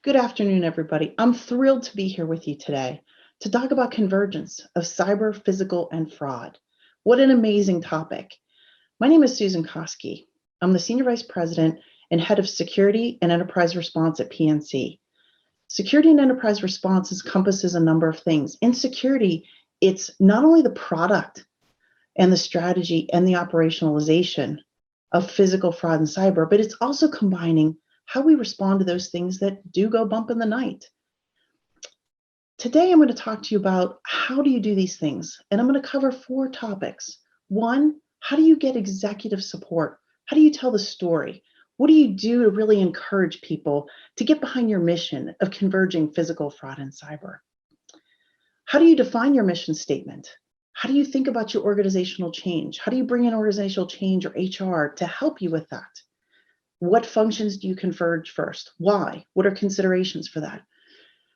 Good afternoon, everybody. I'm thrilled to be here with you today to talk about convergence of cyber, physical, and fraud. What an amazing topic. My name is Susan Koski. I'm the Senior Vice President and Head of Security and Enterprise Response at PNC. Security and Enterprise Response encompasses a number of things. In security, it's not only the product and the strategy and the operationalization of physical fraud and cyber, but it's also combining how we respond to those things that do go bump in the night. Today, I'm going to talk to you about how do you do these things, and I'm going to cover 4 topics. 1, how do you get executive support? How do you tell the story? What do you do to really encourage people to get behind your mission of converging physical fraud and cyber? How do you define your mission statement? How do you think about your organizational change? How do you bring in organizational change or HR to help you with that? What functions do you converge first? Why? What are considerations for that?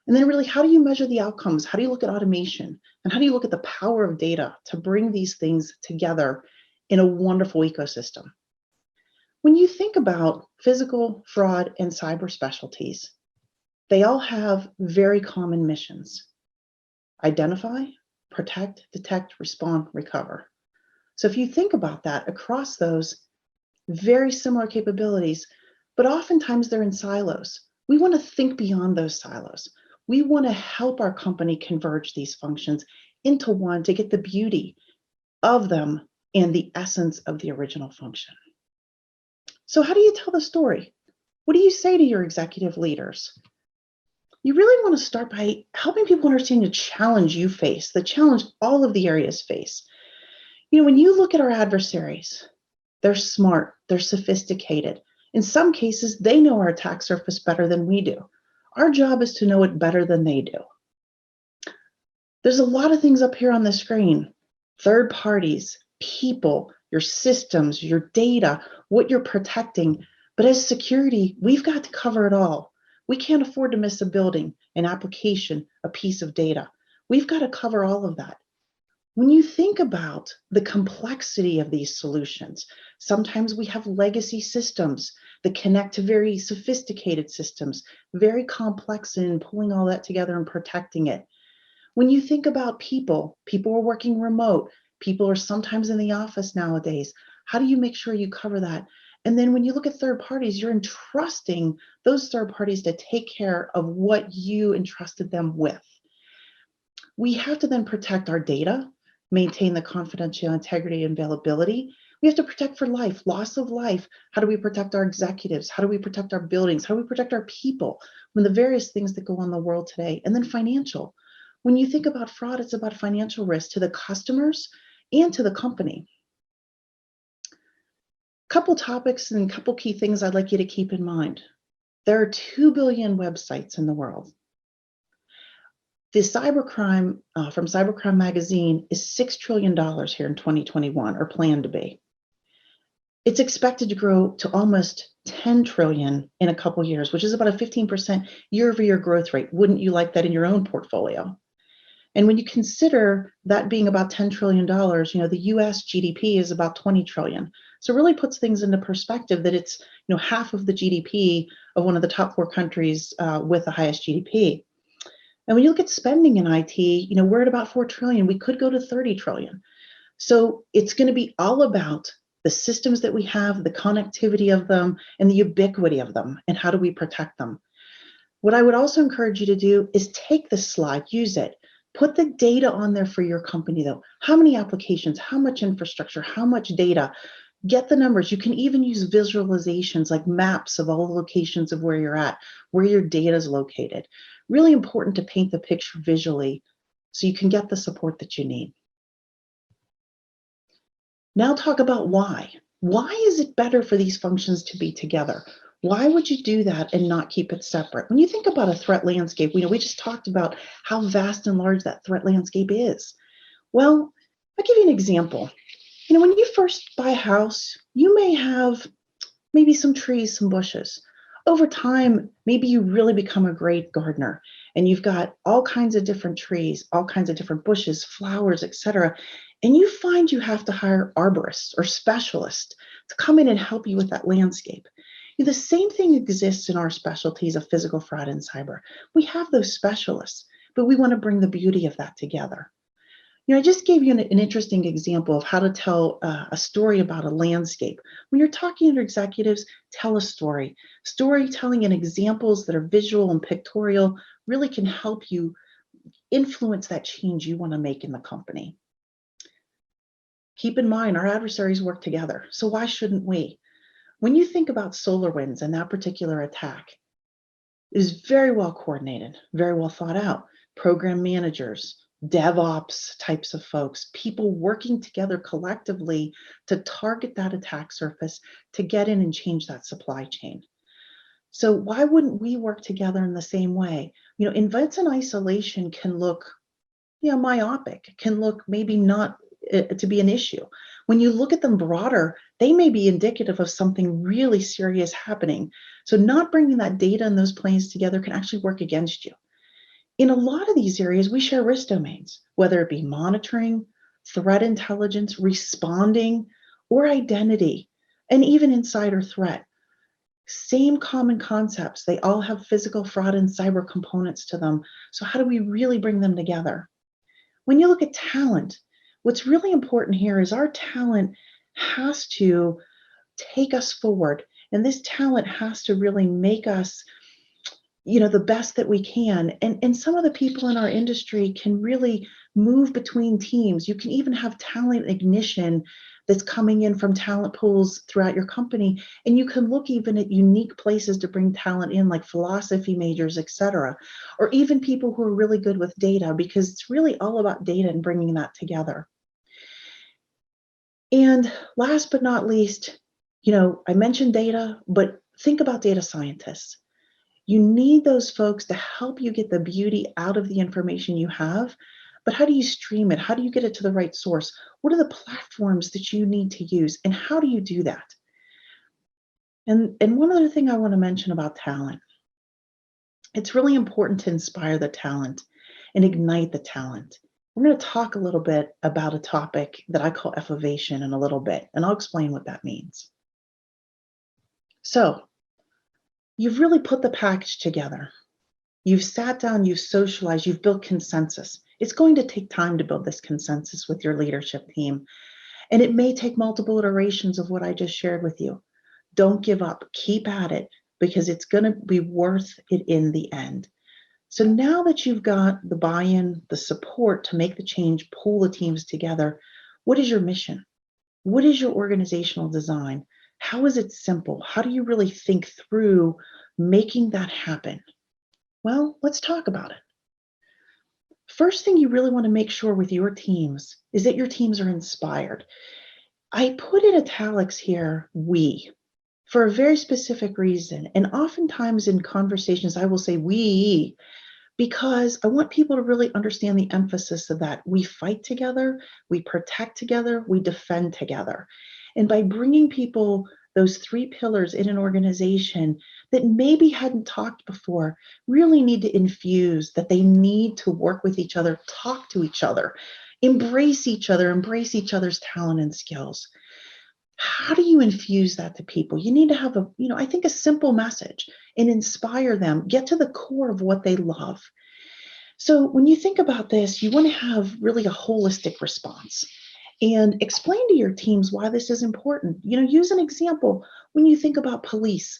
And then really, how do you measure the outcomes? How do you look at automation? And how do you look at the power of data to bring these things together in a wonderful ecosystem? When you think about physical, fraud, and cyber specialties, they all have very common missions. Identify, protect, detect, respond, recover. So if you think about that across those, very similar capabilities, but oftentimes they're in silos. We want to think beyond those silos. We want to help our company converge these functions into one to get the beauty of them and the essence of the original function. So how do you tell the story? What do you say to your executive leaders? You really want to start by helping people understand the challenge you face, the challenge all of the areas face. When you look at our adversaries, they're smart, they're sophisticated. In some cases, they know our attack surface better than we do. Our job is to know it better than they do. There's a lot of things up here on the screen. Third parties, people, your systems, your data, what you're protecting. But as security, we've got to cover it all. We can't afford to miss a building, an application, a piece of data. We've got to cover all of that. When you think about the complexity of these solutions, sometimes we have legacy systems that connect to very sophisticated systems, very complex in pulling all that together and protecting it. When you think about people are working remote, people are sometimes in the office nowadays. How do you make sure you cover that? And then when you look at third parties, you're entrusting those third parties to take care of what you entrusted them with. We have to then protect our data, maintain the confidential integrity and availability. We have to protect for life, loss of life. How do we protect our executives? How do we protect our buildings? How do we protect our people from the various things that go on in the world today? And then financial. When you think about fraud, it's about financial risk to the customers and to the company. Couple topics and a couple key things I'd like you to keep in mind. There are 2 billion websites in the world. The cybercrime from Cybercrime Magazine is $6 trillion here in 2021, or planned to be. It's expected to grow to almost 10 trillion in a couple years, which is about a 15% year-over-year growth rate. Wouldn't you like that in your own portfolio? And when you consider that being about $10 trillion, the US GDP is about 20 trillion. So it really puts things into perspective that it's half of the GDP of one of the top 4 countries with the highest GDP. And when you look at spending in IT, we're at about 4 trillion. We could go to 30 trillion. So it's going to be all about the systems that we have, the connectivity of them, and the ubiquity of them, and how do we protect them. What I would also encourage you to do is take this slide, use it. Put the data on there for your company, though. How many applications, how much infrastructure, how much data? Get the numbers. You can even use visualizations like maps of all the locations of where you're at, where your data is located. Really important to paint the picture visually so you can get the support that you need. Now talk about why. Why is it better for these functions to be together? Why would you do that and not keep it separate? When you think about a threat landscape, we just talked about how vast and large that threat landscape is. Well, I'll give you an example. When you first buy a house, you may have maybe some trees, some bushes. Over time, maybe you really become a great gardener and you've got all kinds of different trees, all kinds of different bushes, flowers, etc. And you find you have to hire arborists or specialists to come in and help you with that landscape. The same thing exists in our specialties of physical fraud and cyber. We have those specialists, but we want to bring the beauty of that together. I just gave you an interesting example of how to tell a story about a landscape. When you're talking to executives, tell a story. Storytelling and examples that are visual and pictorial really can help you influence that change you want to make in the company. Keep in mind, our adversaries work together, so why shouldn't we? When you think about SolarWinds and that particular attack, it is very well coordinated, very well thought out. Program managers, DevOps types of folks, people working together collectively to target that attack surface to get in and change that supply chain. So why wouldn't we work together in the same way? Events in isolation can look, myopic, can look maybe not to be an issue. When you look at them broader, they may be indicative of something really serious happening. So not bringing that data and those planes together can actually work against you. In a lot of these areas, we share risk domains, whether it be monitoring, threat intelligence, responding, or identity, and even insider threat. Same common concepts. They all have physical fraud and cyber components to them. So how do we really bring them together? When you look at talent, what's really important here is our talent has to take us forward. And this talent has to really make us the best that we can. And some of the people in our industry can really move between teams. You can even have talent ignition that's coming in from talent pools throughout your company. And you can look even at unique places to bring talent in, like philosophy majors, et cetera, or even people who are really good with data, because it's really all about data and bringing that together. And last but not least, I mentioned data, but think about data scientists. You need those folks to help you get the beauty out of the information you have, but how do you stream it? How do you get it to the right source? What are the platforms that you need to use, and how do you do that? And one other thing I want to mention about talent, it's really important to inspire the talent and ignite the talent. We're going to talk a little bit about a topic that I call effovation in a little bit, and I'll explain what that means. So, you've really put the package together. You've sat down, you've socialized, you've built consensus. It's going to take time to build this consensus with your leadership team. And it may take multiple iterations of what I just shared with you. Don't give up. Keep at it, because it's going to be worth it in the end. So now that you've got the buy-in, the support to make the change, pull the teams together, what is your mission? What is your organizational design? How is it simple? How do you really think through making that happen? Well, let's talk about it. First thing you really want to make sure with your teams is that your teams are inspired. I put in italics here, we, for a very specific reason. And oftentimes in conversations, I will say we, because I want people to really understand the emphasis of that. We fight together, we protect together, we defend together. And by bringing people those three pillars in an organization that maybe hadn't talked before, really need to infuse that they need to work with each other, talk to each other, embrace each other, embrace each other's talent and skills. How do you infuse that to people? You need to have I think a simple message and inspire them, get to the core of what they love. So when you think about this, you want to have really a holistic response and explain to your teams why this is important. Use an example. When you think about police,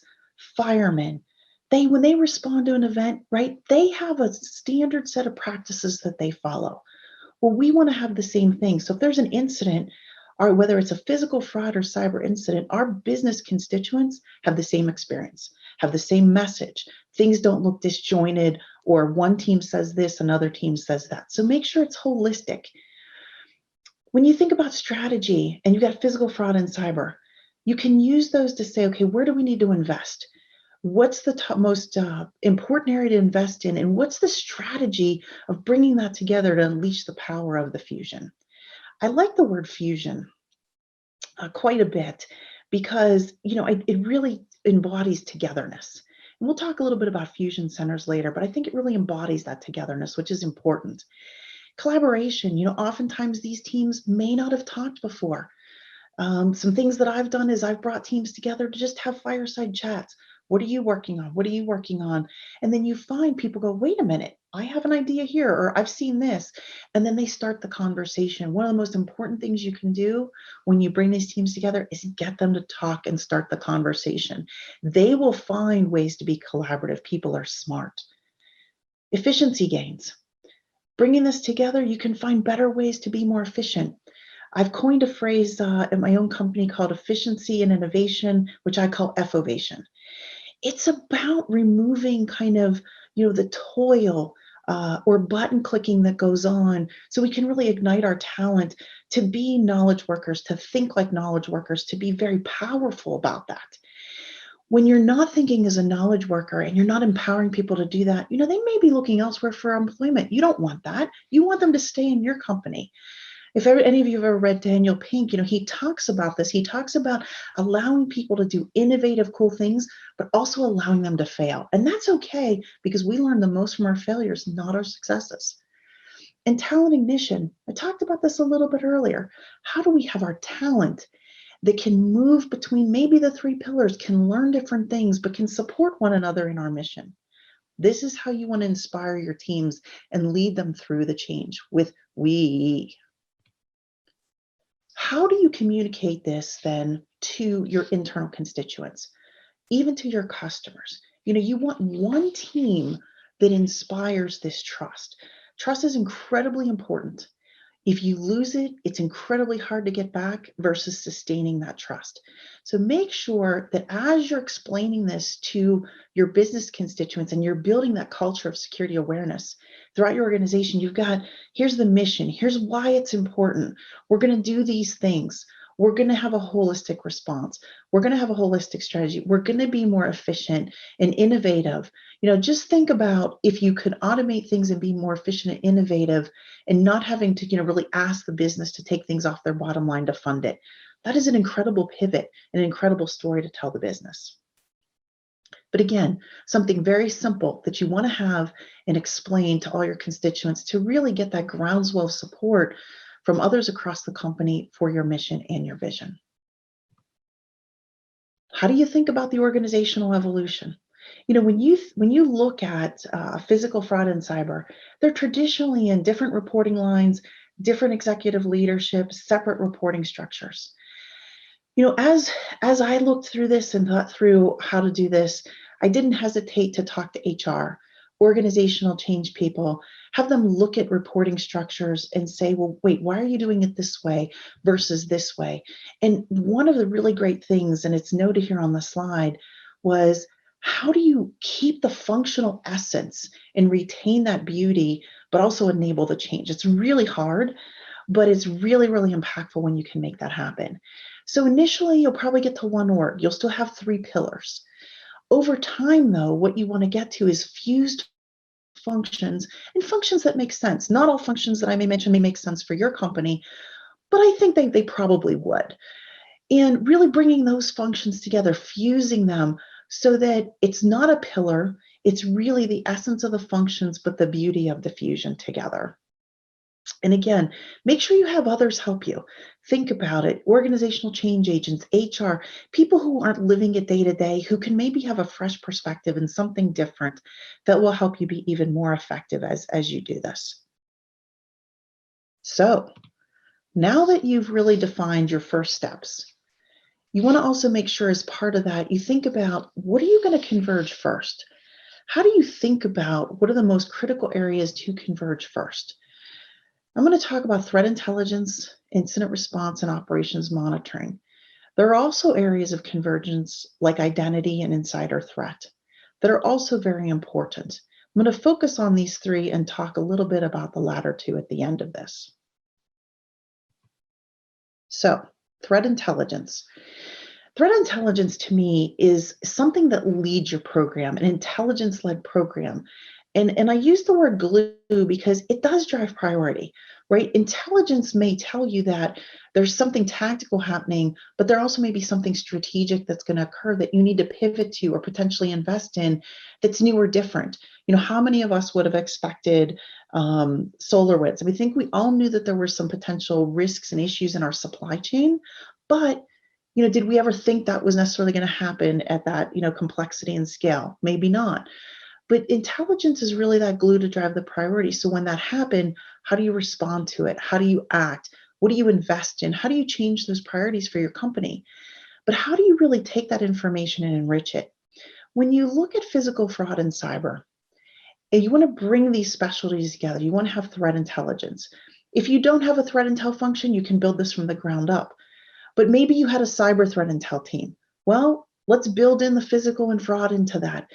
firemen, when they respond to an event, right, they have a standard set of practices that they follow. Well, we want to have the same thing. So if there's an incident, or whether it's a physical fraud or cyber incident, our business constituents have the same experience, have the same message. Things don't look disjointed, or one team says this, another team says that. So make sure it's holistic. When you think about strategy and you've got physical fraud and cyber, you can use those to say, okay, where do we need to invest? What's the most important area to invest in? And what's the strategy of bringing that together to unleash the power of the fusion? I like the word fusion quite a bit because, it really embodies togetherness. And we'll talk a little bit about fusion centers later, but I think it really embodies that togetherness, which is important. Collaboration, oftentimes these teams may not have talked before. Some things that I've done is I've brought teams together to just have fireside chats. What are you working on? What are you working on? And then you find people go, wait a minute, I have an idea here, or I've seen this. And then they start the conversation. One of the most important things you can do when you bring these teams together is get them to talk and start the conversation. They will find ways to be collaborative. People are smart. Efficiency gains. Bringing this together, you can find better ways to be more efficient. I've coined a phrase at my own company called efficiency and innovation, which I call F-ovation. It's about removing kind of, the toil or button clicking that goes on so we can really ignite our talent to be knowledge workers, to think like knowledge workers, to be very powerful about that. When you're not thinking as a knowledge worker and you're not empowering people to do that, they may be looking elsewhere for employment. You don't want that. You want them to stay in your company. If any of you have ever read Daniel Pink, he talks about this. He talks about allowing people to do innovative, cool things, but also allowing them to fail. And that's okay because we learn the most from our failures, not our successes. And talent ignition, I talked about this a little bit earlier. How do we have our talent that can move between maybe the three pillars, can learn different things, but can support one another in our mission? This is how you want to inspire your teams and lead them through the change with we. How do you communicate this then to your internal constituents, even to your customers? You want one team that inspires this trust. Trust is incredibly important. If you lose it, it's incredibly hard to get back versus sustaining that trust. So make sure that as you're explaining this to your business constituents and you're building that culture of security awareness throughout your organization, you've got, here's the mission, here's why it's important. We're going to do these things. We're going to have a holistic response. We're going to have a holistic strategy. We're going to be more efficient and innovative. Just think about if you could automate things and be more efficient and innovative and not having to, really ask the business to take things off their bottom line to fund it. That is an incredible pivot, an incredible story to tell the business. But again, something very simple that you want to have and explain to all your constituents to really get that groundswell of support from others across the company for your mission and your vision. How do you think about the organizational evolution? When you look at physical fraud and cyber, they're traditionally in different reporting lines, different executive leadership, separate reporting structures. As I looked through this and thought through how to do this, I didn't hesitate to talk to HR, organizational change people, have them look at reporting structures and say, well, wait, why are you doing it this way versus this way? And one of the really great things, and it's noted here on the slide, was how do you keep the functional essence and retain that beauty, but also enable the change? It's really hard, but it's really, really impactful when you can make that happen. So initially, you'll probably get to one org. You'll still have three pillars. Over time, though, what you want to get to is fused functions and functions that make sense. Not all functions that I may mention may make sense for your company, but I think they probably would. And really bringing those functions together, fusing them so that it's not a pillar, it's really the essence of the functions, but the beauty of the fusion together. And again, make sure you have others help you. Think about it. Organizational change agents, HR, people who aren't living it day to day, who can maybe have a fresh perspective and something different that will help you be even more effective as you do this. So now that you've really defined your first steps, you want to also make sure as part of that, you think about what are you going to converge first? How do you think about what are the most critical areas to converge first? I'm going to talk about threat intelligence, incident response, and operations monitoring. There are also areas of convergence like identity and insider threat that are also very important. I'm going to focus on these three and talk a little bit about the latter two at the end of this. So, threat intelligence. Threat intelligence to me is something that leads your program, an intelligence-led program. And I use the word glue because it does drive priority, right? Intelligence may tell you that there's something tactical happening, but there also may be something strategic that's going to occur that you need to pivot to or potentially invest in that's new or different. How many of us would have expected SolarWinds? I think we all knew that there were some potential risks and issues in our supply chain, But, did we ever think that was necessarily going to happen at that, complexity and scale? Maybe not. But intelligence is really that glue to drive the priority. So when that happened, how do you respond to it? How do you act? What do you invest in? How do you change those priorities for your company? But how do you really take that information and enrich it? When you look at physical fraud and cyber, and you want to bring these specialties together, you want to have threat intelligence. If you don't have a threat intel function, you can build this from the ground up. But maybe you had a cyber threat intel team. Well, let's build in the physical and fraud into that.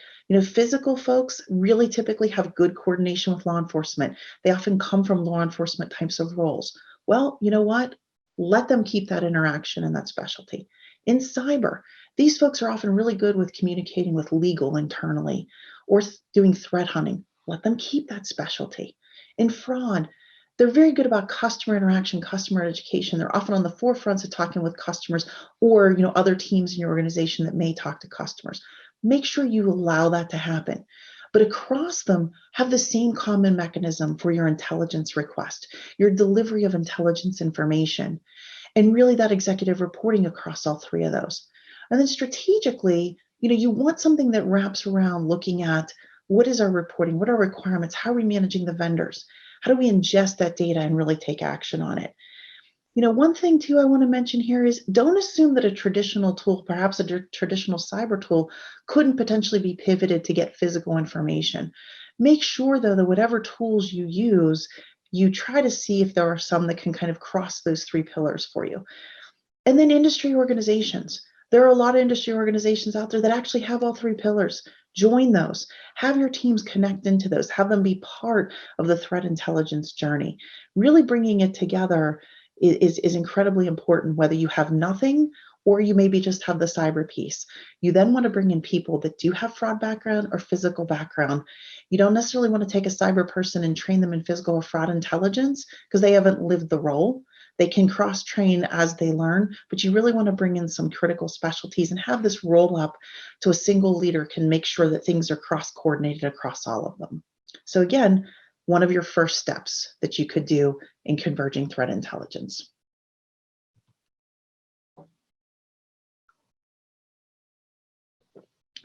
Physical folks really typically have good coordination with law enforcement. They often come from law enforcement types of roles. Well, you know what? Let them keep that interaction and that specialty. In cyber, these folks are often really good with communicating with legal internally or doing threat hunting. Let them keep that specialty. In fraud, they're very good about customer interaction, customer education. They're often on the forefronts of talking with customers or, other teams in your organization that may talk to customers. Make sure you allow that to happen. But across them, have the same common mechanism for your intelligence request, your delivery of intelligence information, and really that executive reporting across all three of those. And then strategically, you want something that wraps around looking at what is our reporting, what are our requirements, how are we managing the vendors? How do we ingest that data and really take action on it? One thing too I want to mention here is don't assume that a traditional tool, perhaps a traditional cyber tool, couldn't potentially be pivoted to get physical information. Make sure though that whatever tools you use, you try to see if there are some that can kind of cross those three pillars for you. And then industry organizations. There are a lot of industry organizations out there that actually have all three pillars. Join those. Have your teams connect into those. Have them be part of the threat intelligence journey. Really bringing it together is incredibly important, whether you have nothing or you maybe just have the cyber piece. You then want to bring in people that do have fraud background or physical background. You don't necessarily want to take a cyber person and train them in physical or fraud intelligence because they haven't lived the role. They can cross-train as they learn, but you really want to bring in some critical specialties and have this roll up to a single leader can make sure that things are cross-coordinated across all of them. So again, one of your first steps that you could do in converging threat intelligence.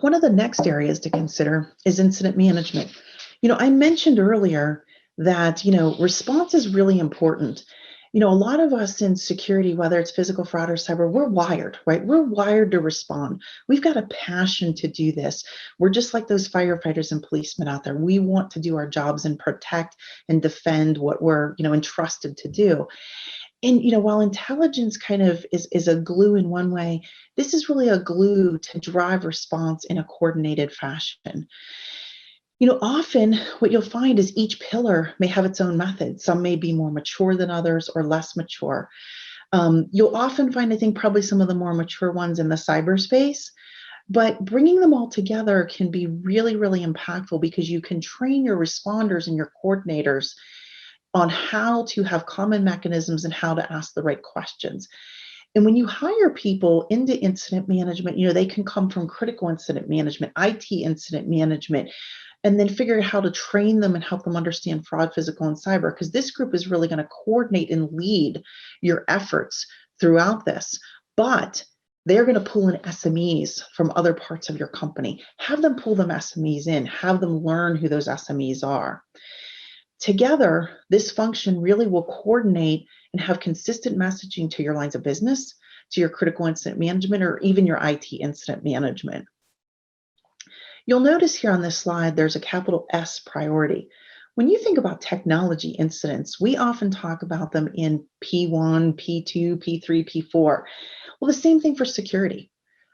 One of the next areas to consider is incident management. I mentioned earlier that, response is really important. A lot of us in security, whether it's physical fraud or cyber, we're wired, right? We're wired to respond. We've got a passion to do this. We're just like those firefighters and policemen out there. We want to do our jobs and protect and defend what we're, entrusted to do. And, while intelligence kind of is a glue in one way, this is really a glue to drive response in a coordinated fashion. Often what you'll find is each pillar may have its own method. Some may be more mature than others or less mature. You'll often find, I think, probably some of the more mature ones in the cyberspace, but bringing them all together can be really, really impactful because you can train your responders and your coordinators on how to have common mechanisms and how to ask the right questions. And when you hire people into incident management, they can come from critical incident management, IT incident management, and then figure out how to train them and help them understand fraud, physical, and cyber, because this group is really going to coordinate and lead your efforts throughout this. But they're going to pull in SMEs from other parts of your company. Have them pull them SMEs in, have them learn who those SMEs are. Together, this function really will coordinate and have consistent messaging to your lines of business, to your critical incident management, or even your IT incident management. You'll notice here on this slide, there's a capital S priority. When you think about technology incidents, we often talk about them in P1, P2, P3, P4. Well, the same thing for security.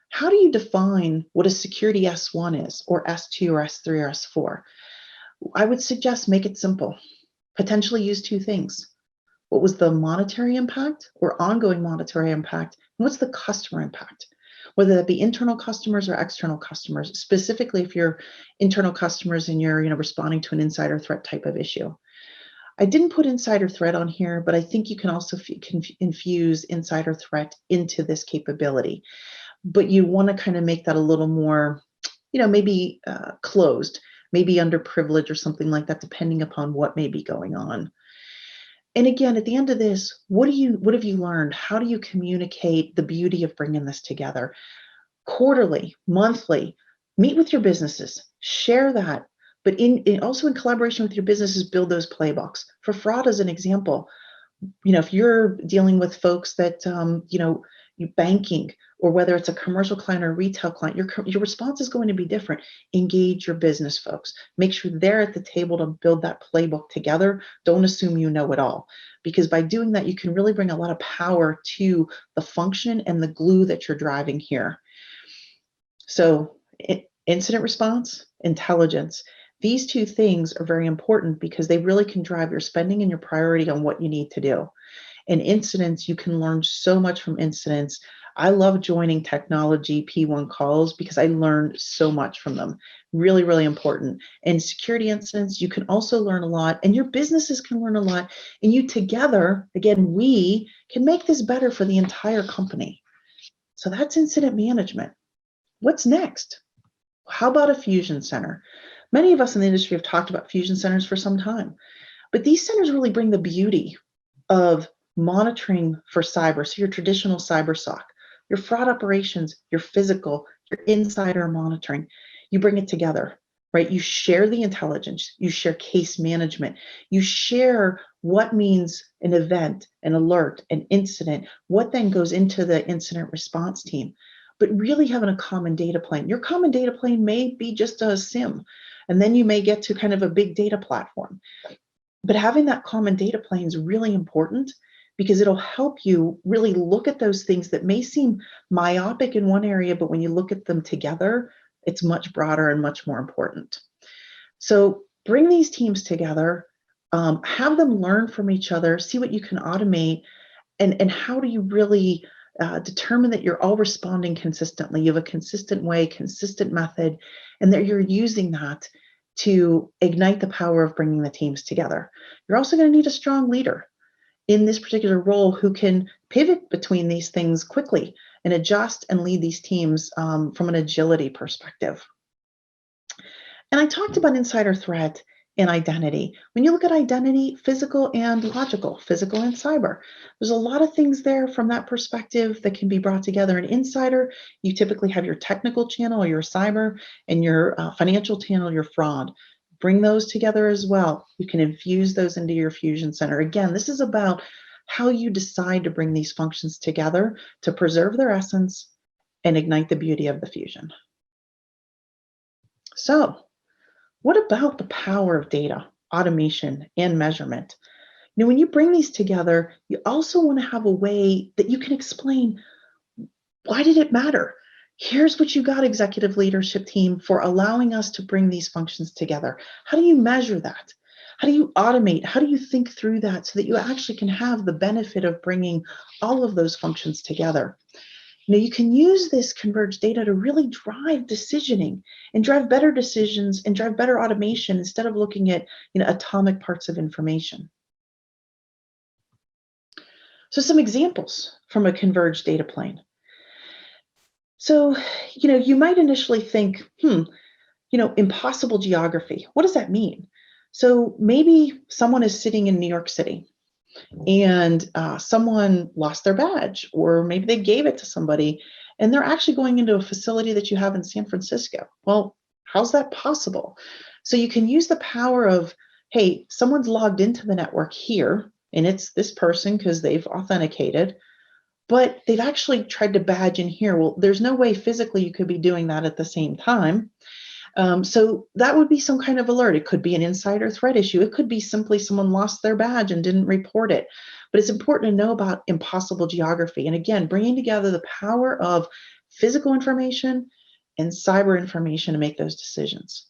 How do you define what a security S1 is, or S2, or S3, or S4? I would suggest make it simple. Potentially use two things. What was the monetary impact or ongoing monetary impact? And what's the customer impact? Whether that be internal customers or external customers, specifically if you're internal customers and you're responding to an insider threat type of issue. I didn't put insider threat on here, but I think you can also infuse insider threat into this capability. But you want to kind of make that a little more, maybe closed, maybe underprivileged or something like that, depending upon what may be going on. And again, at the end of this, what have you learned? How do you communicate the beauty of bringing this together? Quarterly, monthly, meet with your businesses, share that, but also in collaboration with your businesses, build those playbooks. For fraud, as an example, if you're dealing with folks that, you banking, or whether it's a commercial client or a retail client, your response is going to be different. Engage your business folks. Make sure they're at the table to build that playbook together. Don't assume you know it all, because by doing that, you can really bring a lot of power to the function and the glue that you're driving here. So incident response, intelligence. These two things are very important because they really can drive your spending and your priority on what you need to do. And incidents, you can learn so much from incidents. I love joining technology P1 calls because I learned so much from them. Really, really important. And security incidents, you can also learn a lot, and your businesses can learn a lot. And you together, again, we can make this better for the entire company. So that's incident management. What's next? How about a fusion center? Many of us in the industry have talked about fusion centers for some time, but these centers really bring the beauty of monitoring for cyber. So your traditional cyber SOC, your fraud operations, your physical, your insider monitoring, you bring it together, right? You share the intelligence, you share case management, you share what means an event, an alert, an incident, what then goes into the incident response team, but really having a common data plane. Your common data plane may be just a SIM, and then you may get to kind of a big data platform. But having that common data plane is really important because it'll help you really look at those things that may seem myopic in one area, but when you look at them together, it's much broader and much more important. So bring these teams together, have them learn from each other, see what you can automate, and how do you really determine that you're all responding consistently. You have a consistent way, consistent method, and that you're using that to ignite the power of bringing the teams together. You're also going to need a strong leader in this particular role who can pivot between these things quickly and adjust and lead these teams from an agility perspective. And I talked about insider threat and identity. When you look at identity, physical and logical, physical and cyber, there's a lot of things there from that perspective that can be brought together. In insider, you typically have your technical channel, your cyber, and your financial channel, your fraud. Bring those together as well. You can infuse those into your fusion center. Again, this is about how you decide to bring these functions together to preserve their essence and ignite the beauty of the fusion. So, what about the power of data, automation, and measurement? When you bring these together, you also want to have a way that you can explain, why did it matter? Here's what you got, executive leadership team, for allowing us to bring these functions together. How do you measure that? How do you automate? How do you think through that so that you actually can have the benefit of bringing all of those functions together? You can use this converged data to really drive decisioning and drive better decisions and drive better automation instead of looking at atomic parts of information. So some examples from a converged data plane. So, you might initially think, impossible geography. What does that mean? So maybe someone is sitting in New York City and someone lost their badge, or maybe they gave it to somebody and they're actually going into a facility that you have in San Francisco. Well, how's that possible? So you can use the power of, hey, someone's logged into the network here and it's this person because they've authenticated, but they've actually tried to badge in here. Well, there's no way physically you could be doing that at the same time. So that would be some kind of alert. It could be an insider threat issue. It could be simply someone lost their badge and didn't report it. But it's important to know about impossible geography. And again, bringing together the power of physical information and cyber information to make those decisions.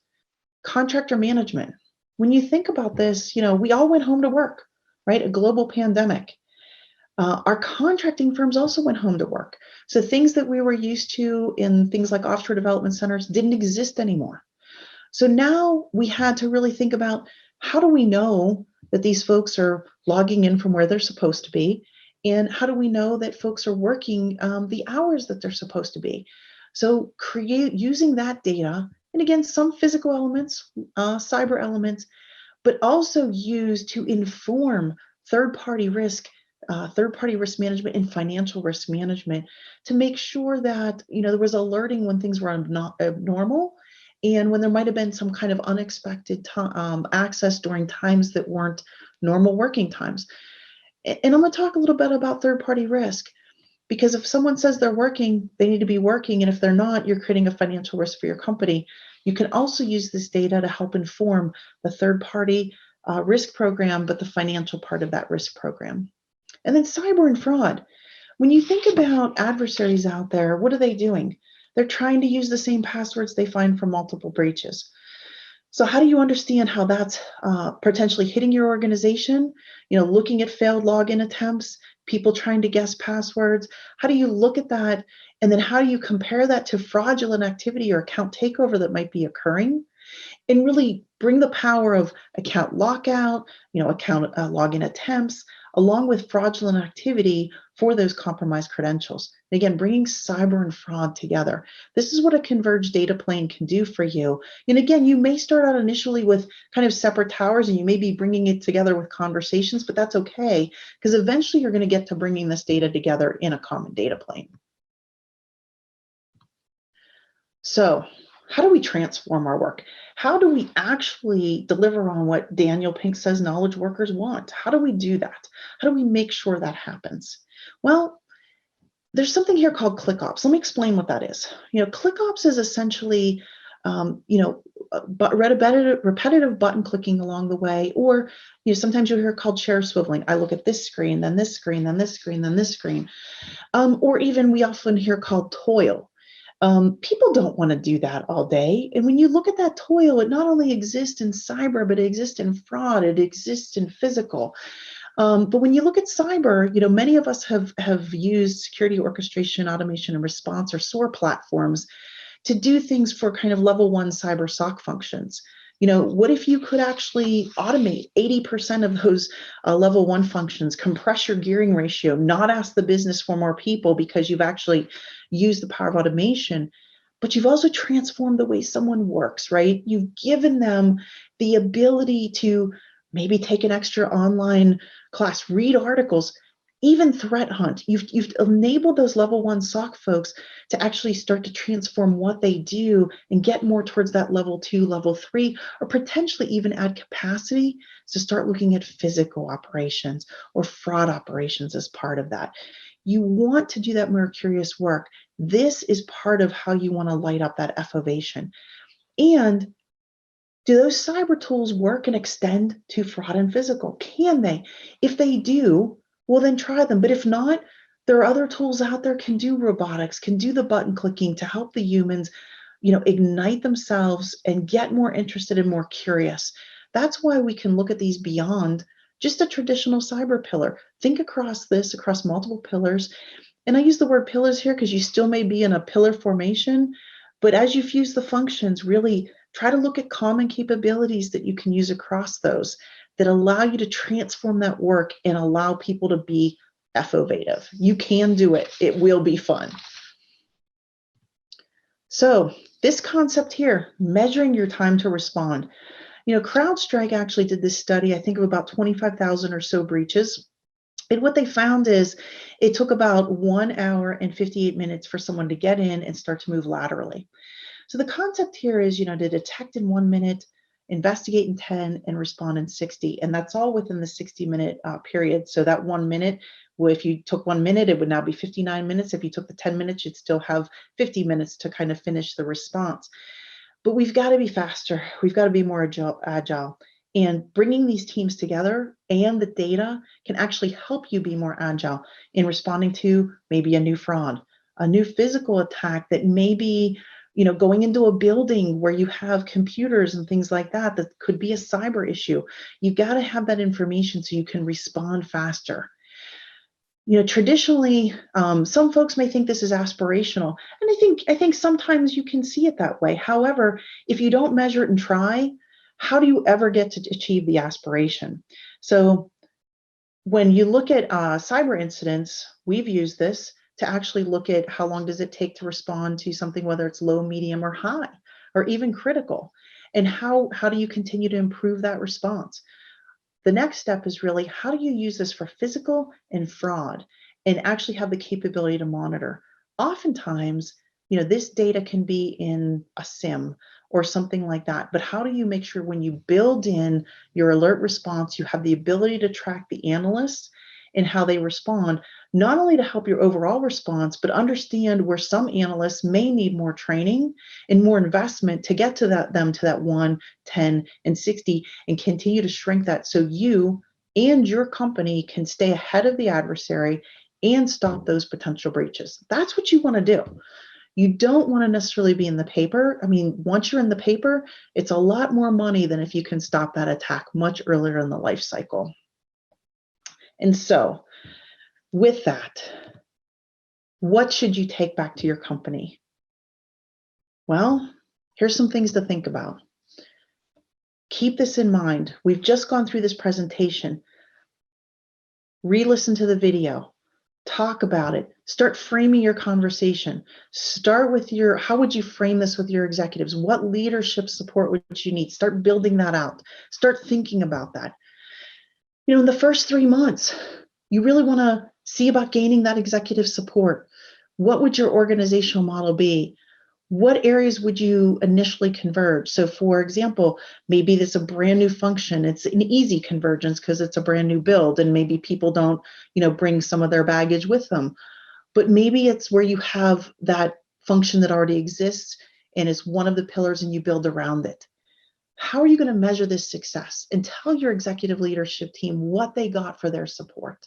Contractor management. When you think about this, we all went home to work, right? A global pandemic. Our contracting firms also went home to work. So things that we were used to in things like offshore development centers didn't exist anymore. So now we had to really think about, how do we know that these folks are logging in from where they're supposed to be? And how do we know that folks are working the hours that they're supposed to be? So using that data, and again, some physical elements, cyber elements, but also used to inform third-party risk, third-party risk management and financial risk management to make sure that, there was alerting when things were not abnormal and when there might have been some kind of unexpected access during times that weren't normal working times. And I'm going to talk a little bit about third-party risk. Because if someone says they're working, they need to be working. And if they're not, you're creating a financial risk for your company. You can also use this data to help inform the third party risk program, but the financial part of that risk program. And then cyber and fraud. When you think about adversaries out there, what are they doing? They're trying to use the same passwords they find from multiple breaches. So how do you understand how that's potentially hitting your organization? Looking at failed login attempts, people trying to guess passwords. How do you look at that? And then how do you compare that to fraudulent activity or account takeover that might be occurring? And really bring the power of account lockout, account login attempts, along with fraudulent activity for those compromised credentials. And again, bringing cyber and fraud together. This is what a converged data plane can do for you. And again, you may start out initially with kind of separate towers and you may be bringing it together with conversations, but that's okay because eventually you're going to get to bringing this data together in a common data plane. So how do we transform our work? How do we actually deliver on what Daniel Pink says knowledge workers want? How do we do that? How do we make sure that happens? Well, there's something here called ClickOps. Let me explain what that is. ClickOps is essentially, repetitive button clicking along the way, or sometimes you'll hear it called chair swiveling. I look at this screen, then this screen, then this screen, then this screen, or even we often hear called toil. People don't want to do that all day. And when you look at that toil, it not only exists in cyber, but it exists in fraud, it exists in physical. But when you look at cyber, many of us have used security orchestration, automation, and response, or SOAR platforms to do things for kind of level 1 cyber SOC functions. What if you could actually automate 80% of those level 1 functions, compress your gearing ratio, not ask the business for more people because you've actually used the power of automation, but you've also transformed the way someone works, right? You've given them the ability to maybe take an extra online class, read articles, even threat hunt. You've enabled those level 1 SOC folks to actually start to transform what they do and get more towards that level 2, level 3, or potentially even add capacity to start looking at physical operations or fraud operations as part of that. You want to do that more curious work. This is part of how you want to light up that F-ovation. And do those cyber tools work and extend to fraud and physical? Can they? If they do, well, then try them. But if not, there are other tools out there can do robotics, can do the button clicking to help the humans, ignite themselves and get more interested and more curious. That's why we can look at these beyond just a traditional cyber pillar. Think across multiple pillars. And I use the word pillars here because you still may be in a pillar formation, but as you fuse the functions, really try to look at common capabilities that you can use across those that allow you to transform that work and allow people to be F-ovative. You can do it. It will be fun. So this concept here, measuring your time to respond. CrowdStrike actually did this study, I think of about 25,000 or so breaches. And what they found is it took about 1 hour and 58 minutes for someone to get in and start to move laterally. So the concept here is, to detect in 1 minute, investigate in 10, and respond in 60. And that's all within the 60-minute period. So that 1 minute, well, if you took 1 minute, it would now be 59 minutes. If you took the 10 minutes, you'd still have 50 minutes to kind of finish the response. But we've got to be faster. We've got to be more agile. And bringing these teams together and the data can actually help you be more agile in responding to maybe a new fraud, a new physical attack that may be, going into a building where you have computers and things like that, that could be a cyber issue. You've got to have that information so you can respond faster. Traditionally, some folks may think this is aspirational, and I think sometimes you can see it that way. However, if you don't measure it and try, how do you ever get to achieve the aspiration? So when you look at cyber incidents, we've used this to actually look at how long does it take to respond to something, whether it's low, medium, or high, or even critical, and how do you continue to improve that response? The next step is really, how do you use this for physical and fraud and actually have the capability to monitor? Oftentimes, this data can be in a SIM or something like that. But how do you make sure when you build in your alert response, you have the ability to track the analysts and how they respond, not only to help your overall response, but understand where some analysts may need more training and more investment to get to them to that 1, 10, and 60, and continue to shrink that so you and your company can stay ahead of the adversary and stop those potential breaches. That's what you want to do. You don't want to necessarily be in the paper. I mean, once you're in the paper, it's a lot more money than if you can stop that attack much earlier in the life cycle. And so, with that, what should you take back to your company? Well, here's some things to think about. Keep this in mind. We've just gone through this presentation. Re-listen to the video. Talk about it. Start framing your conversation. Start with how would you frame this with your executives? What leadership support would you need? Start building that out. Start thinking about that. In the first 3 months, you really want to see about gaining that executive support. What would your organizational model be? What areas would you initially converge? So for example, maybe it's a brand new function. It's an easy convergence because it's a brand new build and maybe people don't, bring some of their baggage with them. But maybe it's where you have that function that already exists and it's one of the pillars and you build around it. How are you going to measure this success? And tell your executive leadership team what they got for their support.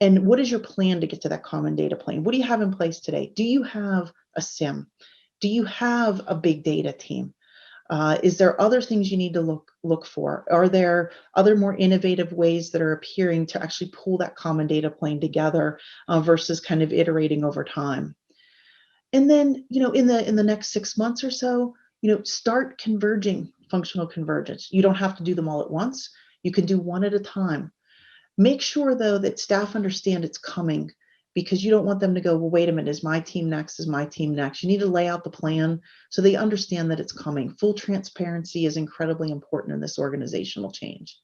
And what is your plan to get to that common data plane? What do you have in place today? Do you have a SIM? Do you have a big data team? Is there other things you need to look for? Are there other more innovative ways that are appearing to actually pull that common data plane together versus kind of iterating over time? And then, in the next 6 months or so, start converging functional convergence. You don't have to do them all at once. You can do one at a time. Make sure, though, that staff understand it's coming, because you don't want them to go, well, wait a minute, is my team next? Is my team next? You need to lay out the plan so they understand that it's coming. Full transparency is incredibly important in this organizational change.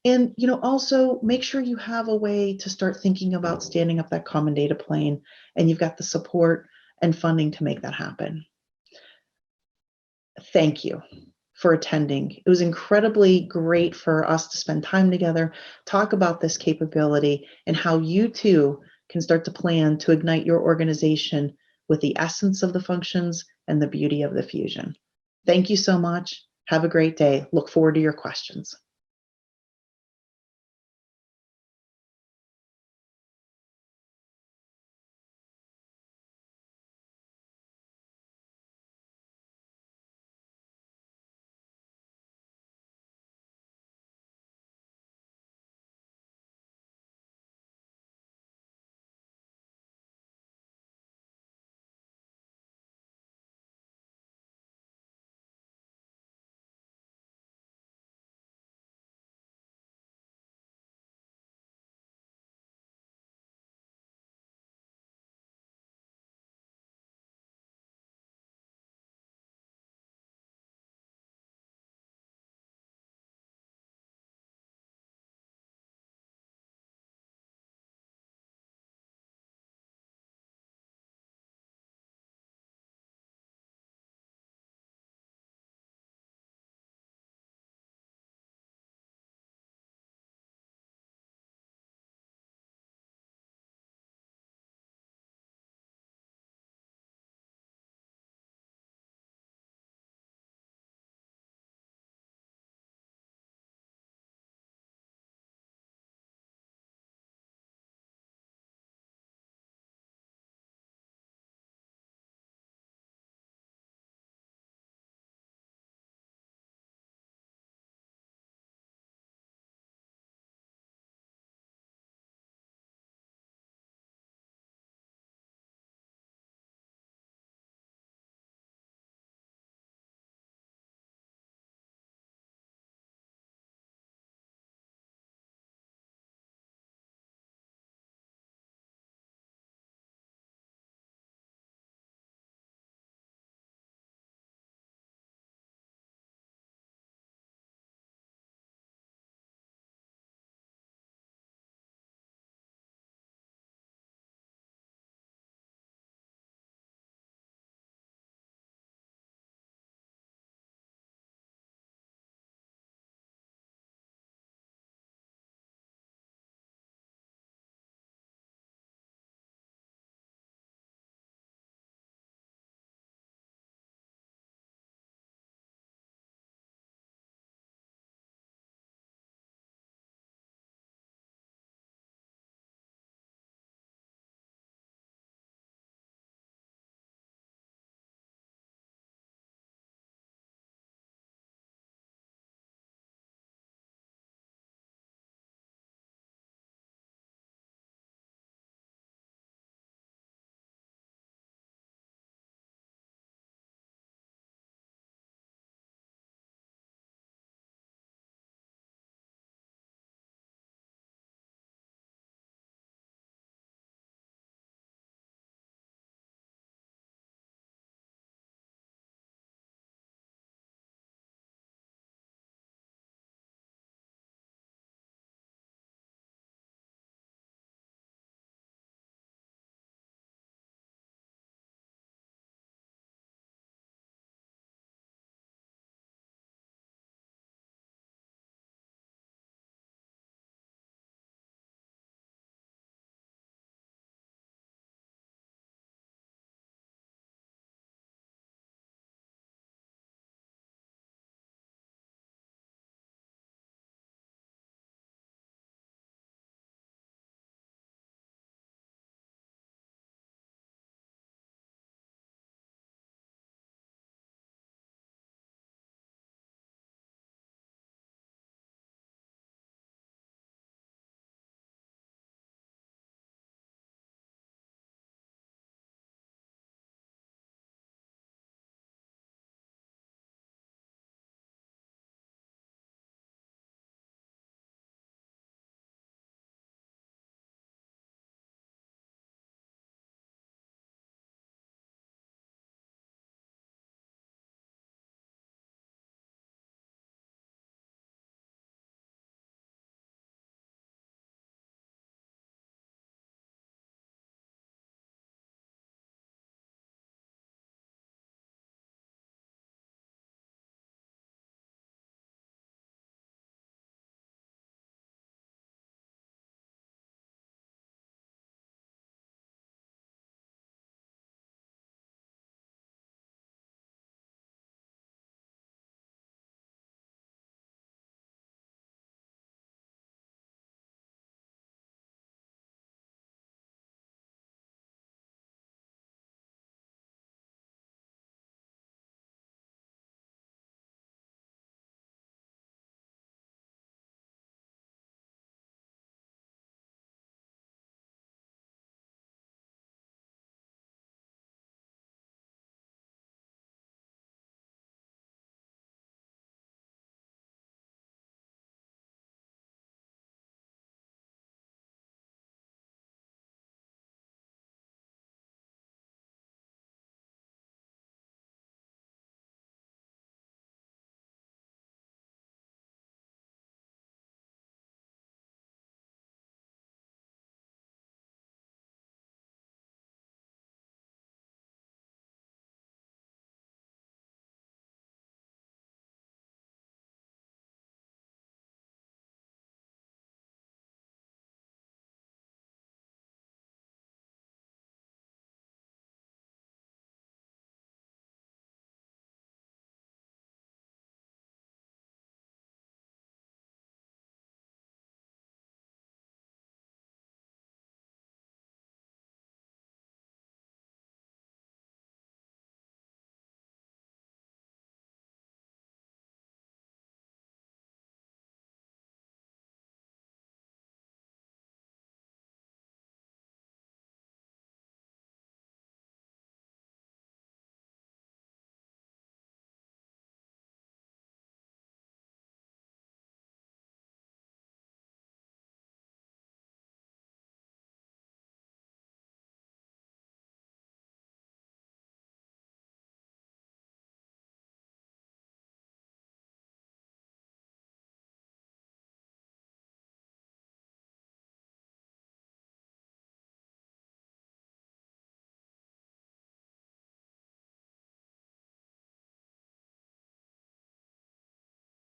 And, also make sure you have a way to start thinking about standing up that common data plane, and you've got the support and funding to make that happen. Thank you for attending. It was incredibly great for us to spend time together, talk about this capability, and how you too can start to plan to ignite your organization with the essence of the functions and the beauty of the fusion. Thank you so much. Have a great day. Look forward to your questions.